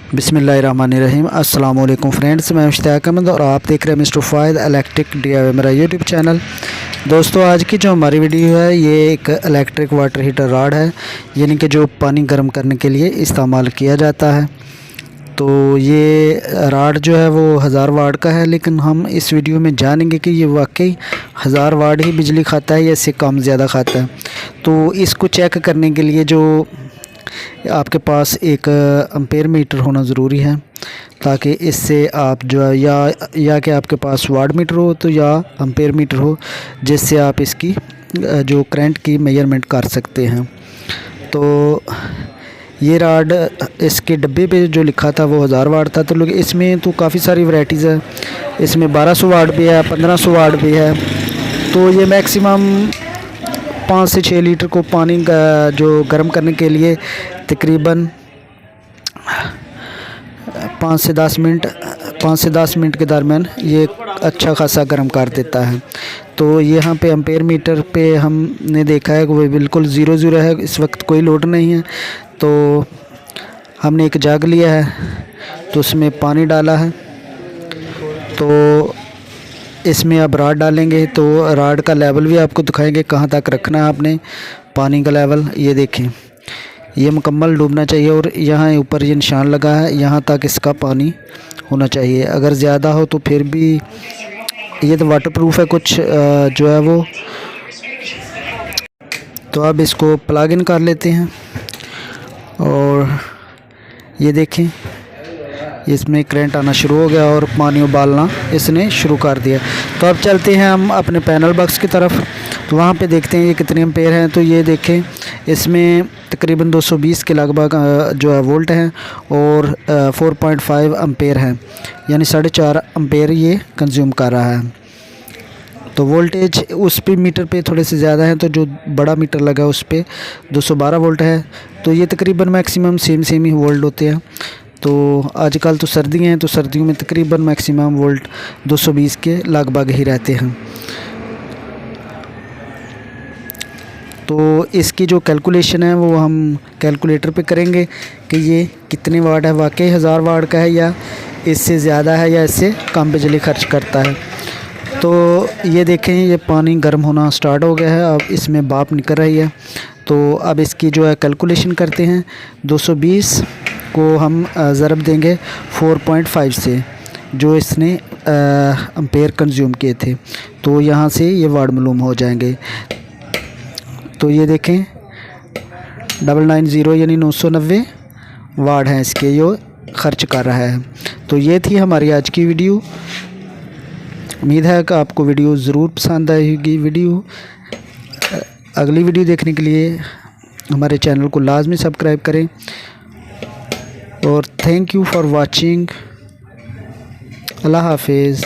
बिस्मिल्लाहिर्रहमानिर्रहीम। अस्सलाम वालेकुम फ्रेंड्स, मैं मुश्ताक अहमद और आप देख रहे हैं मिस्टर फ़ायद इलेक्ट्रिक DIY मेरा यूट्यूब चैनल। दोस्तों, आज की जो हमारी वीडियो है ये एक इलेक्ट्रिक वाटर हीटर रॉड है, यानी कि जो पानी गर्म करने के लिए इस्तेमाल किया जाता है। तो ये रॉड जो है वो 1000 वाट का है, लेकिन हम इस वीडियो में जानेंगे कि ये वाकई 1000 वाट ही बिजली खाता है या इससे कम ज़्यादा खाता है। तो इसको चेक करने के लिए जो आपके पास एक एम्पेयर मीटर होना ज़रूरी है, ताकि इससे आप जो है या कि आपके पास वाट मीटर हो तो या एम्पेयर मीटर हो, जिससे आप इसकी जो करंट की मेजरमेंट कर सकते हैं। तो ये रॉड इसके डब्बे पे जो लिखा था वो 1000 वाट था, तो लोग इसमें तो काफ़ी सारी वैराइटीज़ है। इसमें 1200 वाट भी है, 1500 वाट भी है। तो ये मैक्सिमम 5 से 6 लीटर को पानी जो गर्म करने के लिए तकरीबन 5 से 10 मिनट के दरमियान ये अच्छा खासा गर्म कर देता है। तो यहाँ पे एम्पेयर मीटर पे हमने देखा है कि वो बिल्कुल 0 है, इस वक्त कोई लोड नहीं है। तो हमने एक जग लिया है, तो उसमें पानी डाला है। तो इसमें अब रॉड डालेंगे, तो रॉड का लेवल भी आपको दिखाएंगे कहाँ तक रखना है आपने पानी का लेवल। ये देखें, ये मुकम्मल डूबना चाहिए और यहाँ ऊपर ये निशान लगा है, यहाँ तक इसका पानी होना चाहिए। अगर ज़्यादा हो तो फिर भी ये तो वाटरप्रूफ है कुछ जो है वो। तो अब इसको प्लग इन कर लेते हैं और ये देखें इसमें करंट आना शुरू हो गया और पानी उबालना इसने शुरू कर दिया। तो अब चलते हैं हम अपने पैनल बॉक्स की तरफ, तो वहाँ पे देखते हैं ये कितने एम्पेयर हैं। तो ये देखें, इसमें तकरीबन 220 के लगभग जो है वोल्ट हैं और 4.5 एम्पेयर हैं, यानी 4.5 एम्पेयर ये कंज्यूम कर रहा है। तो वोल्टेज उस पे मीटर पे थोड़े से ज़्यादा है, तो जो बड़ा मीटर लगा है उस पर 212 वोल्ट है। तो ये तकरीबन मैक्सिमम सेम ही वोल्ट होते हैं। तो आजकल तो सर्दियाँ हैं, तो सर्दियों में तकरीबन मैक्सिमम वोल्ट 220 के लगभग ही रहते हैं। तो इसकी जो कैलकुलेशन है वो हम कैलकुलेटर पे करेंगे कि ये कितने वाट है, वाकई 1000 वाट का है या इससे ज़्यादा है या इससे कम बिजली खर्च करता है। तो ये देखें, ये पानी गर्म होना स्टार्ट हो गया है, अब इसमें भाप निकल रही है। तो अब इसकी जो है कैलकुलेशन करते हैं। 220 को हम ज़रब देंगे 4.5 से, जो इसने एम्पेयर कंज्यूम किए थे, तो यहाँ से ये वाट मालूम हो जाएंगे। तो ये देखें 990 यानी 990 वाट हैं इसके जो खर्च कर रहा है। तो ये थी हमारी आज की वीडियो। उम्मीद है कि आपको वीडियो ज़रूर पसंद आएगी। अगली वीडियो देखने के लिए हमारे चैनल को लाजमी सब्सक्राइब करें और थैंक यू फॉर वाचिंग। अल्लाह हाफिज़।